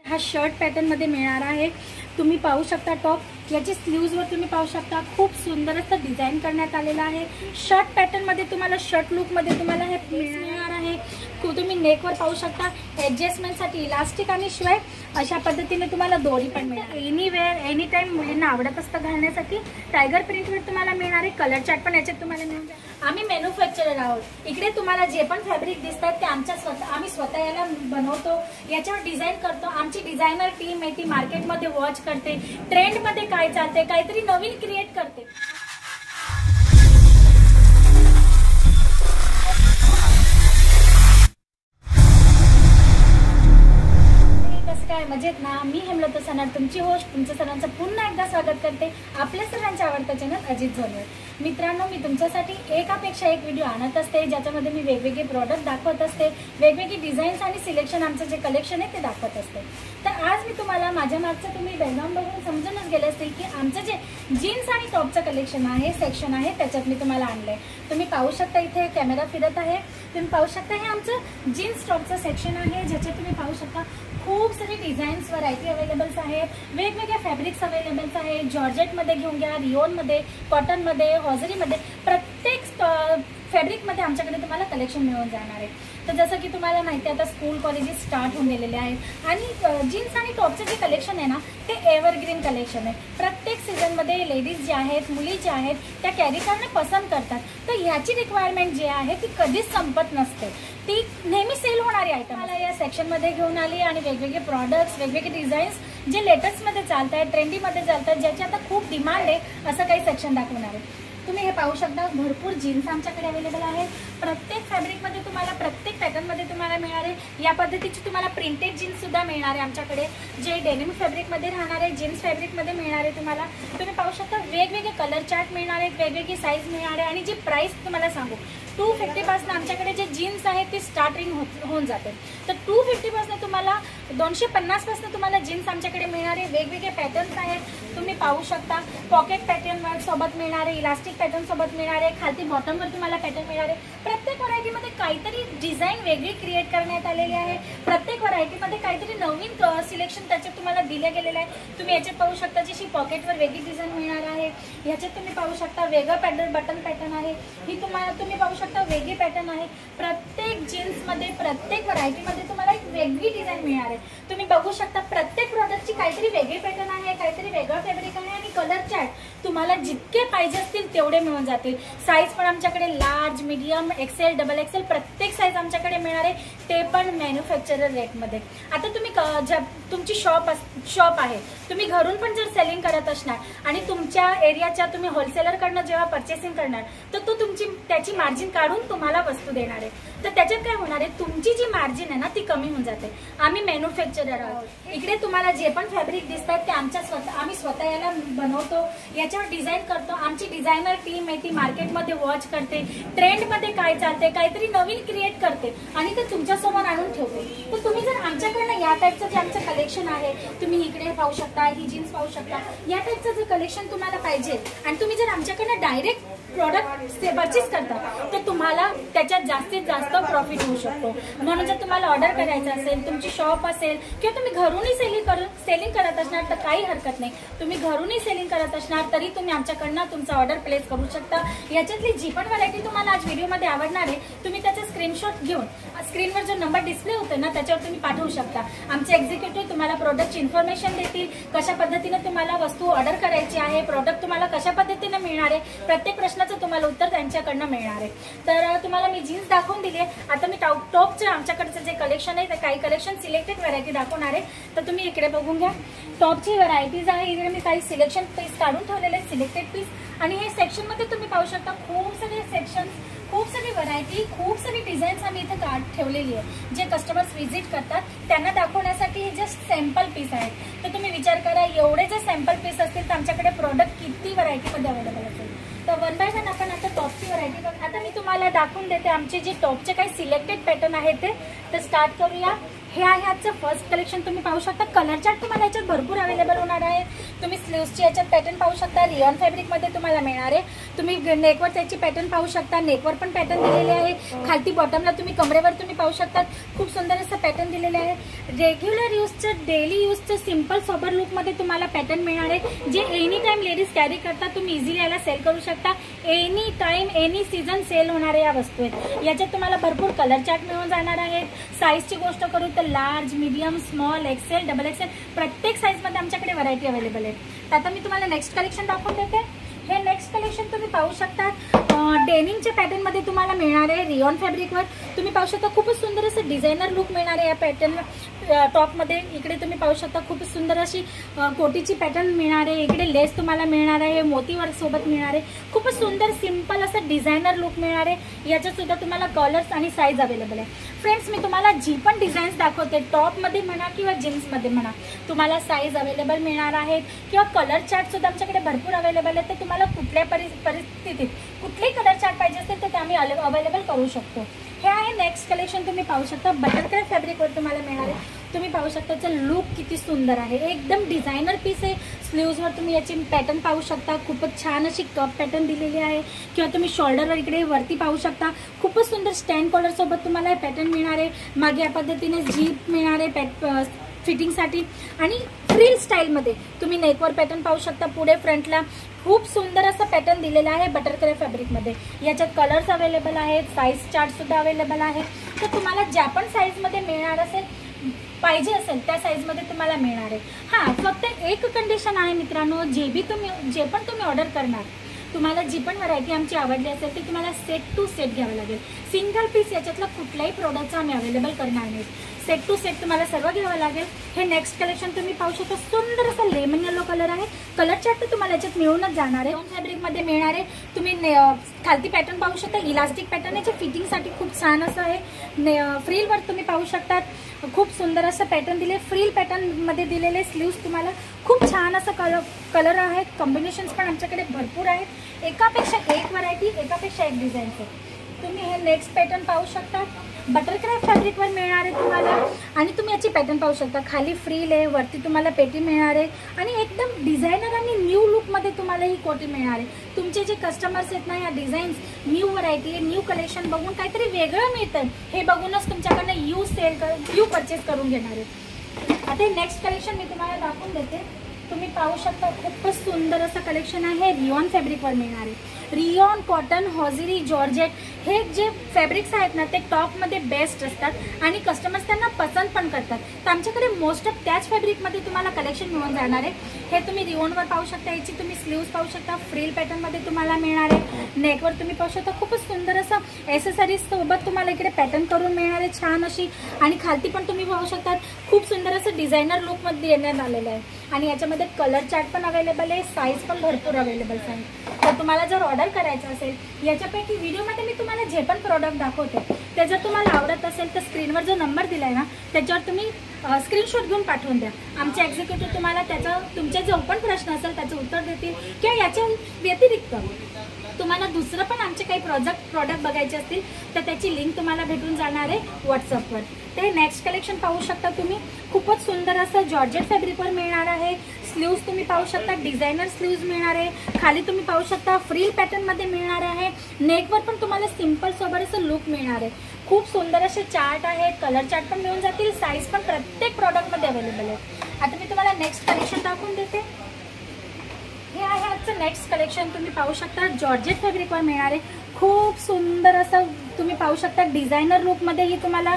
हा shirt pattern मध्ये मिळणार आहे। तुम्ही पाहू शकता टॉप, याची स्लीव्ज वर तुम्ही पाहू शकता खूप सुंदर असं डिझाइन करण्यात आलेलं आहे। शर्ट पॅटर्न मध्ये तुम्हाला शर्ट लुक मध्ये तुम्हाला हे मिळणार आहे। तुम्ही नेक वर पाहू शकता ॲडजस्टमेंट साठी इलास्टिक आणि शिवाय अशा पद्धतीने तुम्हाला दोरी पण मिळेल। एनीवेअर एनी टाइम मुलींना आवडत असतं घालण्यासाठी। टायगर प्रिंट वर तुम्हाला मिळणार आहे। कलर चार्ट पण याच्यात तुम्हाला मिळून जाईल। आम्ही मॅन्युफॅक्चरर आहोत। इकडे तुम्हाला जे पण फॅब्रिक दिसतात ते आम्ही स्वतः याला बनवतो, याच्यावर डिझाईन करतो। आमची डिझायनर टीम आहे ती मार्केटमध्ये वॉच करते, ट्रेंड मध्ये काय चालते काहीतरी नवीन क्रिएट करते। मजेत ना? मी हेमलता सनार तुमची होस्ट, तुमच्या सर्वांचं पुन्हा एकदा स्वागत करते आपल्या सर्वांच्या आवडतं चॅनल अजित झोनवर। मित्रांनो, मी तुमच्यासाठी एकापेक्षा एक व्हिडिओ आणत असते ज्याच्यामध्ये मी वेगवेगळे प्रोडक्ट दाखवत असते, वेगवेगळे डिझाईन्स आणि सिलेक्शन आमचं जे कलेक्शन आहे ते दाखवत असते। तर आज मी तुम्हाला माझ्या मागचं तुम्ही बॅकग्राऊंड बघून समजूनच गेले असतील की आमचं जे जीन्स आणि टॉपचं कलेक्शन आहे, सेक्शन आहे, त्याच्यात मी तुम्हाला आणलंय। तुम्ही पाहू शकता इथे कॅमेरा फिरत आहे, तुम्ही पाहू शकता हे आमचं जीन्स टॉपचं सेक्शन आहे ज्याच्यात तुम्ही पाहू शकता खूप सारी डिझाईन्स व्हरायटी अवेलेबल्स आहे, वेगवेगळ्या फॅब्रिक्स अवेलेबल्स आहे। जॉर्जेटमध्ये घेऊन घ्या, रिओनमध्ये, कॉटनमध्ये, हॉजरीमध्ये, प्रत्येक फॅब्रिकमध्ये आमच्याकडे तुम्हाला कलेक्शन मिळून जाणार आहे। तर जसं की तुम्हाला माहिती आहे आता स्कूल कॉलेजेस स्टार्ट होऊन गेलेले आहेत आणि जीन्स आणि टॉपचं जे कलेक्शन आहे ना ते एव्हरग्रीन कलेक्शन आहे। प्रत्येक सीझनमध्ये लेडीज जे आहेत, मुली ज्या आहेत त्या कॅरी करणं पसंत करतात। तर ह्याची रिक्वायरमेंट जी आहे ती कधीच संपत नसते, ती नेहमी सेल होणारी आयटम मला या सेक्शनमध्ये घेऊन आली आणि वेगवेगळे प्रॉडक्ट्स, वेगवेगळे डिझाईन्स जे लेटेस्टमध्ये चालत आहेत, ट्रेंडीमध्ये चालतात, ज्याची आता खूप डिमांड आहे असं काही सेक्शन दाखवणार आहे। तुम्ही हे पाहू शकता भरपूर जीन्स आमच्याकडे अवेलेबल आहेत। प्रत्येक फॅब्रिकमध्ये तुम्हाला, प्रत्येक पॅटर्नमध्ये तुम्हाला मिळणार आहे। या पद्धतीची तुम्हाला प्रिंटेड जीन्स सुद्धा मिळणार आहे आमच्याकडे, जे डेनिम फॅब्रिकमध्ये राहणार आहे, जीन्स फॅब्रिकमध्ये मिळणार आहे तुम्हाला। तुम्ही पाहू शकता वेगवेगळे कलर चार्ट मिळणार आहेत, वेगवेगळी साईज मिळणार आहे आणि जी प्राइस तुम्हाला सांगू 250 पासून आमच्याकडे जे जीन्स आहे ते स्टार्टिंग होऊन जाते। तर 250 पासून तुम्हाला 250 पासून तुम्हाला जीन्स आमच्याकडे मिळणार आहे। वेगवेगळे पॅटर्न्स आहेत, तुम्ही पाहू शकता पॉकेट पॅटर्न सोबत मिळणार आहे, इलास्टिक पॅटर्न सोबत मिळणार आहे, खालती बॉटमवर तुम्हाला पॅटर्न मिळणार आहे। प्रत्येक व्हरायटीमध्ये काहीतरी डिझाईन वेगळी क्रिएट करण्यात आलेली आहे। प्रत्येक व्हरायटीमध्ये काहीतरी नवीन सिलेक्शन त्याच्यात तुम्हाला दिले गेलेलं आहे। तुम्ही याच्यात पाहू शकता जशी पॉकेटवर वेगळी डिझाईन मिळणार आहे, ह्याच्यात तुम्ही पाहू शकता वेगळं पॅटर्न, बटन पॅटर्न आहे, ही तुम्ही पाहू शकता वेगळी पॅटर्न आहे। प्रत्येक जीन्समध्ये, प्रत्येक व्हरायटीमध्ये तुम्हाला एक वेगळी डिझाईन मिळणार आहे। तुम्ही बघू शकता प्रत्येक प्रॉडक्टची काहीतरी वेगळी पॅटर्न आहे, काहीतरी वेगळं फॅब्रिक आहे आणि कलर चार्ट तुम्हाला जितके पाहिजे असतील तेवढे मिळून जातील। साईज पण आमच्याकडे large, medium, XL, double XL प्रत्येक साईज आमच्याकडे मिळणार आहे, ते पण मॅन्युफॅक्चरर रेटमध्ये। आता तुम्ही तुमची शॉप आहे, तुम्ही घरून पण जर सेलिंग करत असणार आणि तुमच्या एरियाच्या तुम्ही होलसेलरकडनं जेव्हा परचेसिंग करणार तर तो त्याची मार्जिन काढून तुम्हाला वस्तू देणार आहे। तर त्याच्यात काय होणार आहे, तुमची जी मार्जिन आहे ना ती कमी होऊन जाते। आम्ही मॅन्युफॅक्चरर आहोत। इकडे तुम्हाला जे पण फॅब्रिक दिसतात ते आम्ही स्वतः याला बनवतो, याच्यावर डिझाईन करतो। आमची डिझायनर टीम आहे ती मार्केटमध्ये वॉच करते, ट्रेंडमध्ये काय चालते काहीतरी नवीन क्रिएट करते आणि ते तुमच्यासमोर आणून ठेवते। तर तुम्ही जर आमच्याकडनं या टाईपचं जे आमचं कलेक्शन आहे, तुम्ही इकडे पाहू शकता, ही जीन्स पाहू शकता, या टाईपचं जे कलेक्शन तुम्हाला पाहिजे आणि तुम्ही जर आमच्याकडनं डायरेक्ट प्रोडक्ट परचेस करता तर तुम्हाला त्याच्यात जास्तीत जास्त प्रॉफिट होऊ शकतो। म्हणून जर तुम्हाला ऑर्डर करायचं असेल, तुमची शॉप असेल किंवा तुम्ही घरूनही सेलिंग करत असणार तर काही हरकत नाही। तुम्ही घरूनही सेलिंग करत असणार तरी तुम्ही आमच्याकडनं तुमचा ऑर्डर प्लेस करू शकता। याच्यातली जी पण व्हरायटी तुम्हाला आज व्हिडिओमध्ये आवडणार आहे तुम्ही त्याचा स्क्रीनशॉट घेऊन स्क्रीनवर जो नंबर डिस्प्ले होतो ना त्याच्यावर तुम्ही पाठवू शकता। आमचे एक्झिक्युटिव्ह तुम्हाला प्रोडक्टची इन्फॉर्मेशन देतील, कशा पद्धतीने तुम्हाला वस्तू ऑर्डर करायची आहे, प्रोडक्ट तुम्हाला कशा पद्धतीने मिळणार आहे, प्रत्येक प्रश्नाचं तुम्हाला उत्तर त्यांच्याकडनं मिळणार आहे। तर तुम्हाला मी जीन्स दाखवून दिली आहे, आता मी टॉपचं आमच्याकडचं जे कलेक्शन आहे ते काही कलेक्शन सिलेक्टेड व्हरायटी दाखवणार आहे। तर तुम्ही इकडे बघून घ्या, टॉपची व्हरायटीज आहे, इकडे मी काही सिलेक्शन पीस काढून ठेवलेले आहेत, सिलेक्टेड पीस। आणि हे सेक्शनमध्ये तुम्ही पाहू शकता खूप सारे सेक्शन्स, खूप सारी व्हरायटी, खूप सारी डिझाईन्स आम्ही इथे ठेवलेली आहे। जे कस्टमर्स व्हिजिट करतात त्यांना दाखवण्यासाठी हे जस्ट सॅम्पल पीस आहेत। तर तुम्ही विचार करा एवढे जर सॅम्पल पीस असतील तर आमच्याकडे प्रोडक्ट किती व्हरायटीमध्ये अवेलेबल असेल। तर वन बाय वन आपण आता टॉपची व्हरायटी बघ। आता मी तुम्हाला दाखवून देते आमचे जे टॉपचे काही सिलेक्टेड पॅटर्न आहेत ते। तर स्टार्ट करूया। हे आहे आजचं फर्स्ट कलेक्शन. तुम्ही पाहू शकता कलर चार्ट तुम्हाला याच्यात भरपूर अवेलेबल होणार आहे. तुम्ही स्लीव्सची याच्यात पॅटर्न पाहू शकता, रियॉन फॅब्रिकमध्ये तुम्हाला मिळणार आहे. तुम्ही नेकवर त्याची पॅटर्न पाहू शकता, नेकवर पण पॅटर्न दिलेले आहे. खालती बॉटमला तुम्ही कमरेवर तुम्ही पाहू शकता खूप सुंदर असं पॅटर्न दिलेले आहे. रेग्युलर यूजचं, डेली यूजचं सिम्पल सोबर लुकमध्ये तुम्हाला पॅटर्न मिळणार आहे, जे एनी टाइम लेडीज कॅरी करतात. तुम्ही इझिली याला सेल करू शकता. Any time any season sale होणाऱ्या या वस्तू आहेत. याच्यात तुम्हाला भरपूर कलर चार्ट मिळून जाणार आहेत. साईजची गोष्ट करू तर large, medium, small, XL, double XL प्रत्येक साईजमध्ये आमच्याकडे व्हरायटी अवेलेबल आहे. तर आता मी तुम्हाला नेक्स्ट कलेक्शन दाखवून देते. हे नेक्स्ट कलेक्शन तुम्ही पाहू शकता डेनिमच्या पॅटर्नमध्ये तुम्हाला मिळणार आहे. रियॉन फॅब्रिकवर तुम्ही पाहू शकता खूपच सुंदर असं डिझायनर लुक मिळणार आहे या पॅटर्न टॉपमध्ये. इकडे तुम्ही पाहू शकता खूपच सुंदर अशी कोटीची पॅटर्न मिळणार आहे. इकडे लेस तुम्हाला मिळणार आहे, मोतीवर्क सोबत मिळणार आहे. खूपच सुंदर सिंपल असं डिझायनर लुक मिळणार आहे. याच्यात सुद्धा तुम्हाला कलर्स आणि साईज अवेलेबल आहे. फ्रेंड्स, मी तुम्हाला जी पण डिझाईन्स दाखवते टॉपमध्ये म्हणा किंवा जीन्समध्ये म्हणा, तुम्हाला साईज अवेलेबल मिळणार आहेत किंवा कलर चार्ट सुद्धा आमच्याकडे भरपूर अवेलेबल आहे. तर तुम्हाला कुठल्या परिस्थितीत कुठलेही कलर चार्ट पाहिजे असेल तर ते आम्ही अवेलेबल करू शकतो. हे आहे नेक्स्ट कलेक्शन. तुम्ही पाहू शकता बटरक्राफ्ट फॅब्रिकवर तुम्हाला मिळणार आहे. तुम्ही पाहू शकता त्याचं लुक किती सुंदर आहे, एकदम डिझायनर पीस आहे. स्लीव्सवर तुम्ही याची पॅटर्न पाहू शकता, खूपच छान अशी कप पॅटर्न दिलेली आहे. किंवा तुम्ही शोल्डरवर इकडे वरती पाहू शकता खूपच सुंदर स्टँड कॉलर सोबत तुम्हाला हे पॅटर्न मिळणार आहे. मागे या पद्धतीने जीप मिळणार आहे फिटिंगसाठी आणि फ्रिल स्टाईलमध्ये तुम्ही नेकवर पॅटर्न पाहू शकता. पुढे फ्रंटला खूप सुंदर असं पॅटर्न दिलेलं आहे बटरक्राफ्ट फॅब्रिकमध्ये. याच्यात कलर्स अवेलेबल आहेत, साईज चार्ट सुद्धा अवेलेबल आहे. तर तुम्हाला ज्या पण साईजमध्ये मिळणार असेल, पाहिजे असेल त्या साईजमध्ये तुम्हाला मिळणार आहे. हां, फक्त एक कंडिशन आहे मित्रांनो, जे पण तुम्ही ऑर्डर करणार, तुम्हाला जी पण व्हरायटी आमची आवडली असेल ती तुम्हाला सेट टू सेट घ्यावं लागेल. सिंगल पीस याच्यातला कुठल्याही प्रोडक्टचा आम्ही अवेलेबल करणार नाही. सेट टू सेट तुम्हाला सर्व घ्यावं लागेल. हे नेक्स्ट कलेक्शन तुम्ही पाहू शकता, सुंदर असा लेमन येलो कलर आहे. कलर चार्ट तर तुम्हाला याच्यात मिळूनच जाणार आहे. फॅब्रिकमध्ये मिळणार आहे. तुम्ही खालती पॅटर्न पाहू शकता, इलास्टिक पॅटर्न याच्या फिटिंगसाठी खूप छान असं आहे. फ्रीलवर तुम्ही पाहू शकता खूप सुंदर असं पॅटर्न दिले. फ्रील पॅटर्नमध्ये दिलेले स्लीव्स तुम्हाला खूप छान असं कलर आहेत. कॉम्बिनेशन्स पण आमच्याकडे भरपूर आहेत. एकापेक्षा एक व्हरायटी, एकापेक्षा एक डिझाईन्स आहे. तुम्ही हे नेक्स्ट पॅटर्न पाहू शकता, बटरक्राफ्ट फॅब्रिकवर मिळणार आहे तुम्हाला. आणि तुम्ही याची पॅटर्न पाहू शकता, खाली फ्रील आहे, वरती तुम्हाला पेटी मिळणार आहे. आणि एकदम डिझायनर आणि न्यू लुकमध्ये तुम्हाला ही कोटी मिळणार आहे. तुमचे जे कस्टमर्स आहेत ना, या designs, new variety, new collection बघून काहीतरी वेगळं मिळतं, हे बघूनच तुमच्याकडनं यू परचेस करून घेणार आहे. आता नेक्स्ट कलेक्शन मी तुम्हाला दाखवून देते. तुम्ही पाहू शकता खूपच सुंदर असं कलेक्शन आहे. रियॉन फॅब्रिकवर मिळणार आहे. रियॉन, कॉटन, हॉझरी, जॉर्जेट हे जे फॅब्रिक्स आहेत ना, ते टॉपमध्ये बेस्ट असतात आणि कस्टमर्स त्यांना पसंत पण करतात. तर आमच्याकडे मोस्ट ऑफ त्याच फॅब्रिकमध्ये तुम्हाला कलेक्शन मिळून जाणार आहे. हे तुम्ही रियॉनवर पाहू शकता, याची तुम्ही स्लीव्स पाहू शकता, फ्रील पॅटर्नमध्ये तुम्हाला मिळणार आहे. नेकवर तुम्ही पाहू शकता खूपच सुंदर असं ॲसेसरीज सोबत तुम्हाला इकडे पॅटर्न करून मिळणार आहे छान अशी. आणि खालती पण तुम्ही पाहू शकता खूप सुंदर असं डिझायनर लुकमध्ये देण्यात आलेलं आहे. आणि याच्यामध्ये कलर चार्ट पण अवेलेबल आहे, साईज पण भरपूर अवेलेबल आहे. तर तुम्हाला जर ऑर्डर करायचं असेल, याच्यापैकी व्हिडिओमध्ये मी तुम्हाला जे पण प्रोडक्ट दाखवते ते जर तुम्हाला आवडत असेल तर स्क्रीनवर जो नंबर दिला आहे ना, त्याच्यावर तुम्ही स्क्रीनशॉट घेऊन पाठवून द्या. आमचे एक्झिक्युटिव्ह तुम्हाला तुमचे जो पण प्रश्न असेल त्याचं उत्तर देतील. किंवा याच्या व्यतिरिक्त तुम्हाला दुसरं पण आमचे काही प्रोडक्ट बघायचे असतील तर त्याची लिंक तुम्हाला भेटून जाणार आहे व्हॉट्सअपवर. ते नेक्स्ट कलेक्शन पाहू शकता तुम्ही, खूपच सुंदर असं जॉर्जेट फॅब्रिकवर मिळणार आहे. स्लीव्स तुम्ही पाहू शकता, डिझायनर स्लीव्स मिळणार आहे. खाली तुम्ही पाहू शकता फ्रील पॅटर्नमध्ये मिळणार आहे. नेकवर पण तुम्हाला सिंपल सोबर असं लुक मिळणार आहे. खूप सुंदर असे चार्ट आहेत, कलर चार्ट पण मिळून जातील, साईज पण प्रत्येक प्रॉडक्टमध्ये अवेलेबल आहे. आता मी तुम्हाला नेक्स्ट कलेक्शन दाखवून देते. हे आहे आजचं नेक्स्ट कलेक्शन. तुम्ही पाहू शकता जॉर्जेट फॅब्रिकवर मिळणार आहे. खूप सुंदर असं तुम्ही पाहू शकता डिझायनर लुकमध्येही तुम्हाला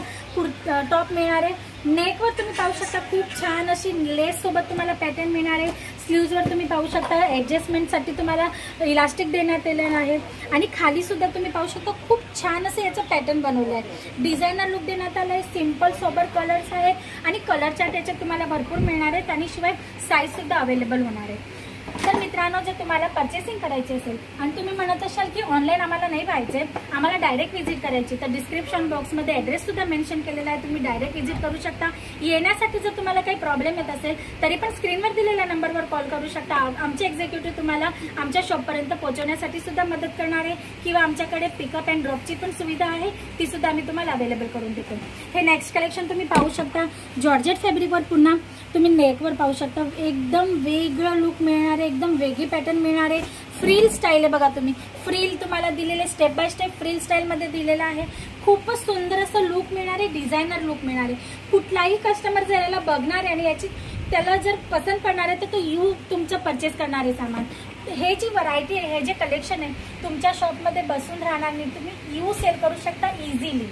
टॉप मिळणार आहे. नेकवर तुम्ही पाहू शकता खूप छान अशी लेस सोबत तुम्हाला पॅटर्न मिळणार आहे. स्लीव्सवर तुम्ही पाहू शकता ॲडजस्टमेंटसाठी तुम्हाला इलास्टिक देण्यात आलेलं आहे. आणि खाली सुद्धा तुम्ही पाहू शकता खूप छान असं याचं पॅटर्न बनवलं आहे. डिझायनर लुक देण्यात आलं आहे. सिम्पल सोबर कलर्स आहेत आणि कलर चार्ट याच्यात तुम्हाला भरपूर मिळणार आहेत. आणि शिवाय साईज सुद्धा अवेलेबल होणार आहे. तर मित्रांनो, जर तुम्हाला परचेसिंग करायची असेल आणि तुम्ही म्हणत असाल की ऑनलाईन आम्हाला नाही पाहिजे, आम्हाला डायरेक्ट व्हिजिट करायची, तर डिस्क्रिप्शन बॉक्समध्ये ॲड्रेस सुद्धा मेन्शन केलेला आहे, तुम्ही डायरेक्ट व्हिजिट करू शकता. येण्यासाठी जर तुम्हाला काही प्रॉब्लेम येत असेल तरी पण स्क्रीनवर दिलेल्या नंबरवर कॉल करू शकता. आमचे एक्झिक्युटिव्ह तुम्हाला आमच्या शॉपपर्यंत पोहोचवण्यासाठी सुद्धा मदत करणार आहे, किंवा आमच्याकडे पिकअप अँड ड्रॉपची पण सुविधा आहे, ती सुद्धा आम्ही तुम्हाला अवेलेबल करून देतो. हे नेक्स्ट कलेक्शन तुम्ही पाहू शकता. जॉर्जेट फॅब्रिकवर पुन्हा तुम्ही नेकवर पाहू शकता, एकदम वेगळं लुक मिळणार आहे, एकदम वेगळी पॅटर्न मिळणार आहे. फ्रील स्टाईल आहे बघा, तुम्ही फ्रील तुम्हाला दिलेले स्टेप बाय स्टेप फ्रील स्टाईलमध्ये दिलेला आहे. खूपच सुंदर असं लुक मिळणार आहे, डिझायनर लुक मिळणार आहे. कुठलाही कस्टमर जर याला बघणार आहे आणि याची त्याला जर पसंत पडणार आहे तर तो तुमचं परचेस करणार आहे सामान. हे जी व्हरायटी आहे, हे जे कलेक्शन आहे, तुमच्या शॉपमध्ये बसून राहणार नाही, तुम्ही सेल करू शकता इझिली.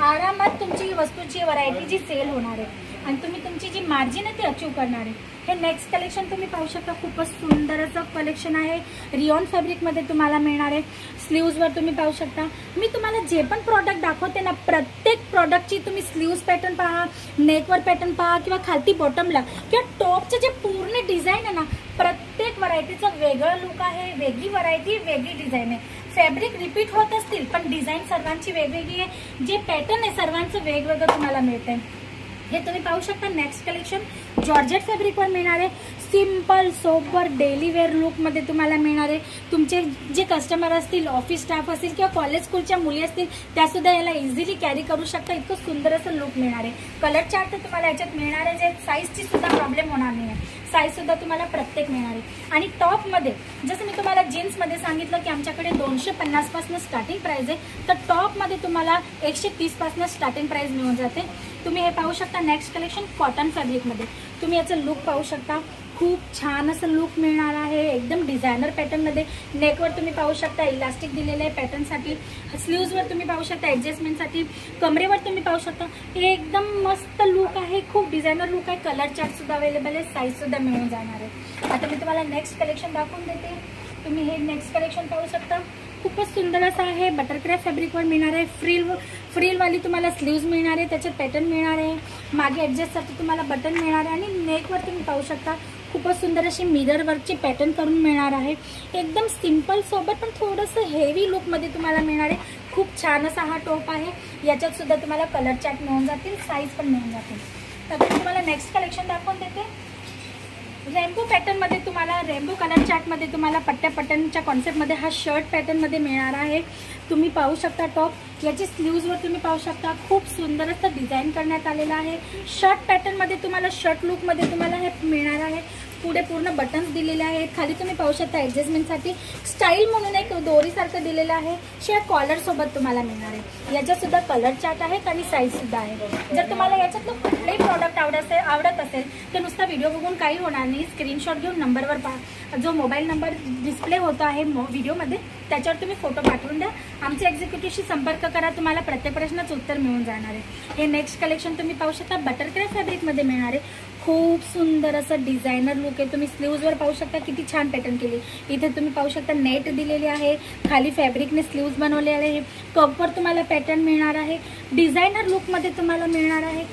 आरामात तुमची वस्तूची व्हरायटी जी सेल होणार आहे आणि तुम्ही तुमची जी मार्जिन आहे ती अचीव करणार आहे. हे नेक्स्ट कलेक्शन तुम्ही पाहू शकता, खूपच सुंदर असं कलेक्शन आहे. रिऑन फॅब्रिकमध्ये तुम्हाला मिळणार आहे. स्लीव्जवर तुम्ही पाहू शकता. मी तुम्हाला जे पण प्रॉडक्ट दाखवते ना, प्रत्येक प्रॉडक्टची तुम्ही स्लीव्ज पॅटर्न पहा, नेकवर पॅटर्न पहा, किंवा खालती बॉटमला किंवा टॉपचं जे पूर्ण डिझाईन आहे ना, प्रत्येक व्हरायटीचं वेगळं लुक आहे, वेगळी व्हरायटी, वेगळी डिझाईन आहे. फॅब्रिक रिपीट होत असतील पण डिझाईन सर्वांची वेगवेगळी आहे. जे पॅटर्न आहे सर्वांचं वेगवेगळं तुम्हाला मिळतंय. हे तुम्ही पाहू शकता. नेक्स्ट कलेक्शन जॉर्जेट फॅब्रिकवर मिळणार आहे. सिंपल सोबर डेली वेअर लुकमध्ये तुम्हाला मिळणार आहे. तुमचे जे कस्टमर असतील, ऑफिस स्टाफ असतील किंवा कॉलेज स्कूलच्या मुली असतील, त्यासुद्धा याला इझिली कॅरी करू शकता. इतकं सुंदर असं लुक मिळणार आहे. कलर चार्ट तर तुम्हाला याच्यात मिळणार आहे, जे साईजची सुद्धा प्रॉब्लेम होणार नाही आहे. साईज सुद्धा तुम्हाला प्रत्येक मिळणार आहे. आणि टॉपमध्ये जसं मी तुम्हाला जीन्समध्ये सांगितलं की आमच्याकडे 250 पासून स्टार्टिंग प्राइस आहे, तर टॉपमध्ये तुम्हाला 130 पासून स्टार्टिंग प्राइस मिळून जाते. तुम्ही हे पाहू शकता. नेक्स्ट कलेक्शन कॉटन फॅब्रिकमध्ये तुम्ही याचं लुक पाहू शकता. खूप छान असं लुक मिळणार आहे, एकदम डिझायनर पॅटर्नमध्ये. नेकवर तुम्ही पाहू शकता इलास्टिक दिलेले आहे पॅटर्नसाठी. स्लीव्जवर तुम्ही पाहू शकता ॲडजस्टमेंटसाठी. कमरेवर तुम्ही पाहू शकता. हे एकदम मस्त लुक आहे, खूप डिझायनर लुक आहे. कलर चार्ट सुद्धा अवेलेबल आहे, साईज सुद्धा मिळून जाणार आहे. आता मी तुम्हाला नेक्स्ट कलेक्शन दाखवून देते. तुम्ही हे नेक्स्ट कलेक्शन पाहू शकता. खूपच सुंदर असं आहे. बटरक्राफ्ट फॅब्रिकवर मिळणार आहे. फ्रीलवाली तुम्हाला स्लीव्ज मिळणार आहे, त्याच्यात पॅटर्न मिळणार आहे. मागे ॲडजस्टसाठी तुम्हाला बटन मिळणार आहे. आणि नेकवर तुम्ही पाहू शकता खूपच सुंदर अशी मिरर वर्कची पॅटर्न करून मिळणार आहे. एकदम सिंपल सोबत पण थोडंसं हेवी लुकमध्ये तुम्हाला मिळणार आहे. खूप छान असा हा टॉप आहे. याच्यात सुद्धा तुम्हाला कलर चार्ट मिळून जातील, साईज पण मिळून जातील. तर तुम्हाला नेक्स्ट कलेक्शन दाखवून देते. रेनबो पॅटर्नमध्ये तुम्हाला, रेनबो कलर चार्टमध्ये तुम्हाला पट्ट्या पॅटर्नच्या कॉन्सेप्टमध्ये हा शर्ट पॅटर्नमध्ये मिळणार आहे. तुम्ही पाहू शकता टॉप. याची स्लीव्जवर तुम्ही पाहू शकता खूप सुंदर असं डिझाईन करण्यात आलेलं आहे. शर्ट पॅटर्नमध्ये तुम्हाला, शर्ट लुकमध्ये तुम्हाला हे मिळणार आहे. पुढे पूर्ण बटन्स दिलेले आहेत. खाली तुम्ही पाहू शकता ॲडजस्टमेंटसाठी स्टाईल म्हणून एक दोरीसारखं दिलेलं आहे. शिवाय कॉलरसोबत तुम्हाला मिळणार आहे. याच्यात सुद्धा कलर चार्ट आहेत आणि साईज सुद्धा आहे. जर तुम्हाला याच्यातलं कुठलंही प्रॉडक्ट आवडत असेल तर नुसता व्हिडिओ बघून काही होणार नाही. स्क्रीनशॉट घेऊन नंबरवर जो मोबाईल नंबर डिस्प्ले होतो आहे व्हिडिओमध्ये, त्याच्यावर तुम्ही फोटो पाठवून द्या. आमच्या एक्झिक्युटिव्हशी संपर्क करा, तुम्हाला प्रत्येक प्रश्नाचं उत्तर मिळून जाणार आहे. हे नेक्स्ट कलेक्शन तुम्ही पाहू शकता. बटरक्राफ्ट फॅब्रिकमध्ये मिळणार आहे. खूप सुंदर असं डिझायनर लुक आहे. तुम्ही स्लीव्जवर पाहू शकता किती छान पॅटर्न केली. इथे तुम्ही पाहू शकता नेट दिलेली आहे. खाली फॅब्रिकने स्लीव्ज बनवले आहे. कपवर तुम्हाला पॅटर्न मिळणार आहे. डिझायनर लुकमध्ये तुम्हाला मिळणार आहे.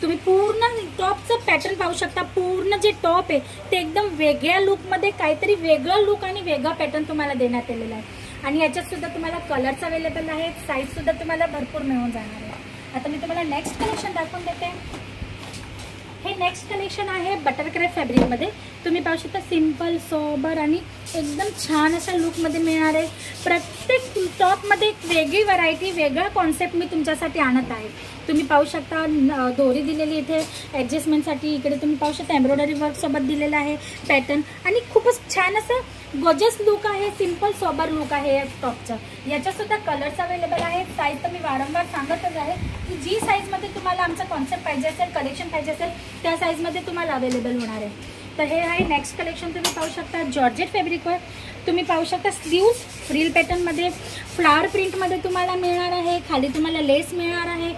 तुम्ही पूर्ण टॉपचं पॅटर्न पाहू शकता. पूर्ण जे टॉप आहे ते एकदम वेगळ्या लुकमध्ये, काहीतरी वेगळं लुक आणि वेगळा पॅटर्न तुम्हाला देण्यात आलेला आहे. आणि याच्यात सुद्धा तुम्हाला कलर्स अवेलेबल आहेत. साईज सुद्धा तुम्हाला भरपूर मिळून जाणार आहे. आता मी तुम्हाला नेक्स्ट कलेक्शन दाखवून देते. हे नेक्स्ट कलेक्शन आहे बटरक्राफ्ट फॅब्रिकमध्ये. तुम्ही पाहू शकता सिंपल सोबर आणि एकदम छान अशा लुकमध्ये मिळणार आहे. प्रत्येक टॉपमध्ये एक वेगळी व्हरायटी, वेगळा कॉन्सेप्ट मी तुमच्यासाठी आणत आहे. तुम्ही पाहू शकता दोरी दिलेली इथे ॲडजस्टमेंटसाठी. इकडे तुम्ही पाहू शकता एम्ब्रॉयडरी वर्कसोबत दिलेलं आहे पॅटर्न. आणि खूपच छान असं गॉर्जियस लुक आहे. सिंपल सोबर लुक आहे या टॉपचं. याच्यातसुद्धा कलर्स अवेलेबल आहेत. साईज तर मी वारंवार सांगतच आहे की जी साईजमध्ये तुम्हाला आमचा कॉन्सेप्ट पाहिजे असेल, कलेक्शन पाहिजे असेल, त्या साईजमध्ये तुम्हाला अवेलेबल होणार आहे. तर हे आहे नेक्स्ट कलेक्शन. तुम्ही पाहू शकता जॉर्जेट फॅब्रिकवर. तुम्ही पाहू शकता स्लीव्ज फ्रील पॅटर्नमध्ये फ्लावर प्रिंटमध्ये तुम्हाला मिळणार आहे. खाली तुम्हाला लेस मिळणार आहे.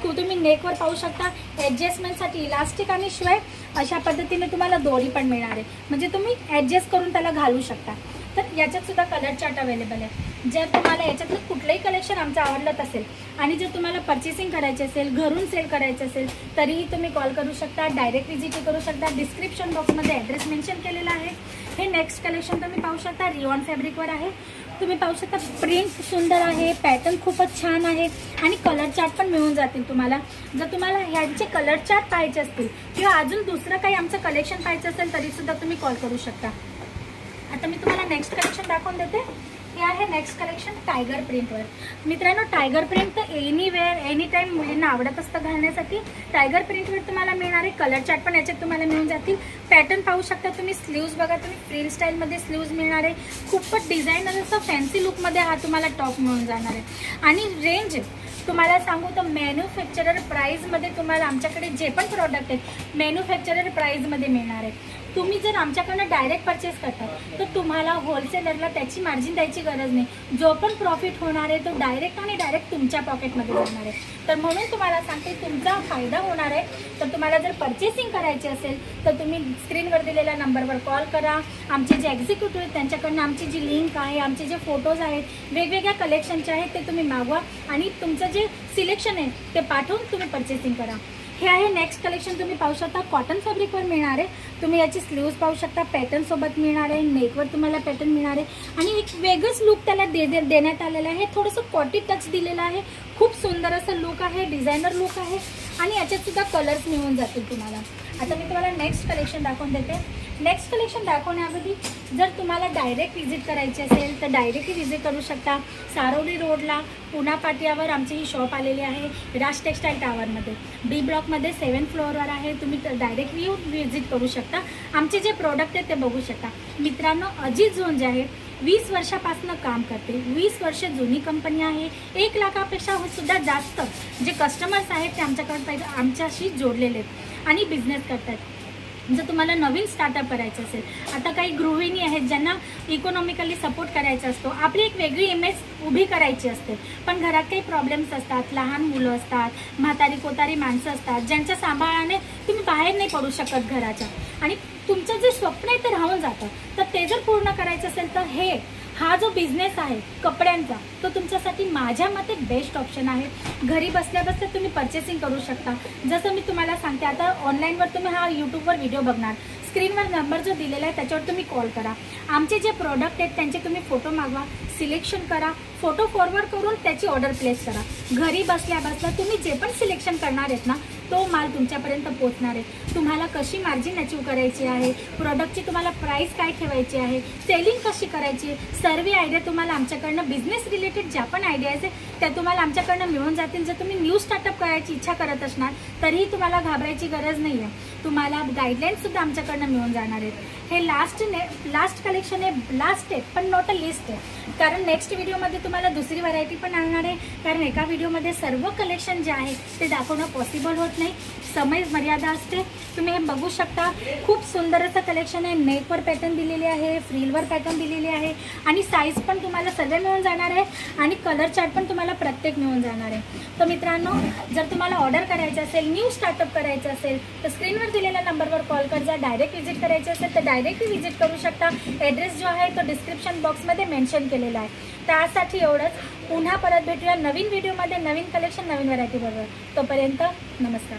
तुम्ही नेकवर पाहू शकता ॲडजस्टमेंटसाठी इलास्टिक आणि शिवाय अशा पद्धतीने तुम्हाला दोरी पण मिळणार आहे. म्हणजे तुम्ही ॲडजस्ट करून त्याला घालू शकता. तर याच्यात सुद्धा कलर चार्ट अवेलेबल आहे. जर तुम्हाला याच्यातलं कुठलंही कलेक्शन आमचं आवडलं असेल आणि जर तुम्हाला परचेसिंग करायचे असेल, घरून सेल करायचं असेल, तरीही तुम्ही कॉल करू शकता, डायरेक्ट व्हिजिट करू शकता. डिस्क्रिप्शन बॉक्समध्ये ॲड्रेस मेन्शन केलेला आहे. हे नेक्स्ट कलेक्शन तुम्ही पाहू शकता, रिओन फॅब्रिकवर आहे. तुम्ही पाहू शकता प्रिंट सुंदर आहे, पॅटर्न खूपच छान आहे आणि कलर चार्ट पण मिळून जातील तुम्हाला. जर तुम्हाला ह्यांचे कलर चार्ट पाहिजे असतील किंवा अजून दुसरं काही आमचं कलेक्शन पाहिजे असेल तरी सुद्धा तुम्ही कॉल करू शकता. आता मी तुम्हाला नेक्स्ट कलेक्शन दाखवून देते. हे आहे नेक्स्ट कलेक्शन टायगर प्रिंटवर. मित्रांनो, टायगर प्रिंट तर एनीवेअर एनी टाइम मुलींना आवडत असतं घालण्यासाठी. टायगर प्रिंटवर तुम्हाला मिळणारे कलर चार्ट पण याच्यात तुम्हाला मिळून जातील. पॅटर्न पाहू शकता तुम्ही. स्लीव्ज बघा तुम्ही, फ्री स्टाईलमध्ये स्लीव्ज मिळणार आहे. खूपच डिझायनर असं फॅन्सी लुकमध्ये हा तुम्हाला टॉप मिळून जाणार आहे. आणि रेंज तुम्हाला सांगू तर मॅन्युफॅक्चरर प्राईजमध्ये तुम्हाला आमच्याकडे जे पण प्रॉडक्ट आहेत मॅन्युफॅक्चरर प्राईजमध्ये मिळणार आहे. तुम्ही जर आमच्याकडनं डायरेक्ट परचेस करता तर तुम्हाला होलसेलरला त्याची मार्जिन द्यायची गरज नाही. जो पण प्रॉफिट होणार आहे तो डायरेक्ट तुमच्या पॉकेटमध्ये जाणार आहे. तर म्हणून तुम्हाला सांगते तुमचा फायदा होणार आहे. तर तुम्हाला जर परचेसिंग करायची असेल तर तुम्ही स्क्रीनवर दिलेल्या नंबरवर कॉल करा. आमचे जे एक्झिक्युटिव्ह आहेत त्यांच्याकडनं आमची जी लिंक आहे, आमचे जे फोटोज आहेत वेगवेगळ्या कलेक्शनचे आहेत ते तुम्ही मागवा आणि तुमचं जे सिलेक्शन आहे ते पाठवून तुम्ही परचेसिंग करा. हे आहे नेक्स्ट कलेक्शन. तुम्ही पाहू शकता कॉटन फॅब्रिकवर मिळणार आहे. तुम्ही याची स्लीव्ज पाहू शकता, पॅटर्न सोबत मिळणार आहे. नेकवर तुम्हाला पॅटर्न मिळणार आहे आणि एक वेगळंच लुक त्याला देण्यात आलेलं आहे. थोडंसं कॉटी टच दिलेलं आहे. खूप सुंदर असं लुक आहे, डिझायनर लुक आहे आणि याच्यात सुद्धा कलर्स मिळून जातील तुम्हाला. आता मी तुम्हाला नेक्स्ट कलेक्शन दाखवून देते. नेक्स्ट कलेक्शन दाखवण्याआधी जर तुम्हाला डायरेक्ट व्हिजिट करायची असेल तर डायरेक्टली व्हिजिट करू शकता. सारोली रोडला पुणा पाटियावर आमची ही शॉप आलेली आहे. राज टेक्स्टाईल टावरमध्ये बी ब्लॉकमध्ये 7th फ्लोअरवर आहे. तुम्ही डायरेक्टली येऊन व्हिजिट करू शकता. आमचे जे प्रोडक्ट आहेत ते बघू शकता. मित्रांनो, अजित झोन जे आहे 20 वर्षापासून काम करते. 20 वर्ष जुनी कंपनी आहे. 1 लाखापेक्षा सुद्धा जास्त जे कस्टमर्स आहेत ते आमच्याशी जोडलेले आहेत आणि बिझनेस करतात. जर तुम्हाला नवीन स्टार्टअप करायचं असेल, आता काही गृहिणी आहेत ज्यांना इकॉनॉमिकली सपोर्ट करायचा असतो, आपली एक वेगळी इमेज उभी करायची असते, पण घरात काही प्रॉब्लेम्स असतात, लहान मुलं असतात, म्हातारी कोतारी माणसं असतात, ज्यांच्या सांभाळाने तुम्ही बाहेर नाही पडू शकत घराच्या आणि तुमचं जे स्वप्न आहे ते राहून जातं. तर ते जर पूर्ण करायचं असेल तर हा जो बिझनेस आहे कपड्यांचा तो तुमच्यासाठी माझ्या मते बेस्ट ऑप्शन आहे. घरी बसल्या बसल्या तुम्ही परचेसिंग करू शकता. जसं मी तुम्हाला सांगते, आता ऑनलाईनवर तुम्ही हा यूट्यूबवर व्हिडिओ बघणार, स्क्रीनवर नंबर जो दिलेला आहे त्याच्यावर तुम्ही कॉल करा. आमचे जे प्रोडक्ट आहेत त्यांचे तुम्ही फोटो मागवा, सिलेक्शन करा, फोटो फॉरवर्ड करून त्याची ऑर्डर प्लेस करा. घरी बसल्या बसल्या तुम्ही जे पण सिलेक्शन करणार आहेत ना तो माल तुमच्यापर्यंत पोहोचणार आहे. तुम्हाला कशी मार्जिन अचीव करायची आहे, प्रोडक्टची तुम्हाला प्राइस काय ठेवायची आहे, सेलिंग कशी करायची, सर्व आयडिया तुम्हाला आमच्याकडनं बिझनेस रिलेटेड ज्या पण आयडियाज आहेत त्या तुम्हाला आमच्याकडनं मिळून जातील. जर तुम्ही न्यू स्टार्टअप करायची इच्छा करत असणार तरीही तुम्हाला घाबरायची गरज नाही आहे. तुम्हाला गाईडलाईन्ससुद्धा आमच्याकडनं मिळून जाणार आहेत. हे लास्ट कलेक्शन आहे, लास्ट आहे पण नॉट अ लिस्ट आहे. कारण नेक्स्ट व्हिडिओमध्ये तुम्हाला दुसरी व्हरायटी पण आणणार आहे. कारण एका व्हिडिओमध्ये सर्व कलेक्शन जे आहे ते दाखवणं पॉसिबल होत नाही, समय मर्यादा असते. तुम्ही हे बघू शकता, खूप सुंदर असं कलेक्शन आहे. नेकवर पॅटर्न दिलेली आहे, फ्रिलवर पॅटर्न दिलेली आहे आणि साईज पण तुम्हाला सर्व मिळून जाणार आहे आणि कलर चार्ट पण तुम्हाला प्रत्येक मिळून जाणार आहे. तर मित्रांनो, जर तुम्हाला ऑर्डर करायचं असेल, न्यू स्टार्टअप करायचं असेल तर स्क्रीनवर दिलेल्या नंबरवर कॉल कर. जर डायरेक्ट व्हिजिट करायची असेल तर डायरेक्टली व्हिजिट करू शकता. ॲड्रेस जो आहे तो डिस्क्रिप्शन बॉक्समध्ये मेन्शन केलेला आहे. त्यासाठी एवढंच. पुन्हा परत भेटूया नवीन व्हिडिओमध्ये, नवीन कलेक्शन, नवीन व्हरायटी बरोबर. तोपर्यंत नमस्कार.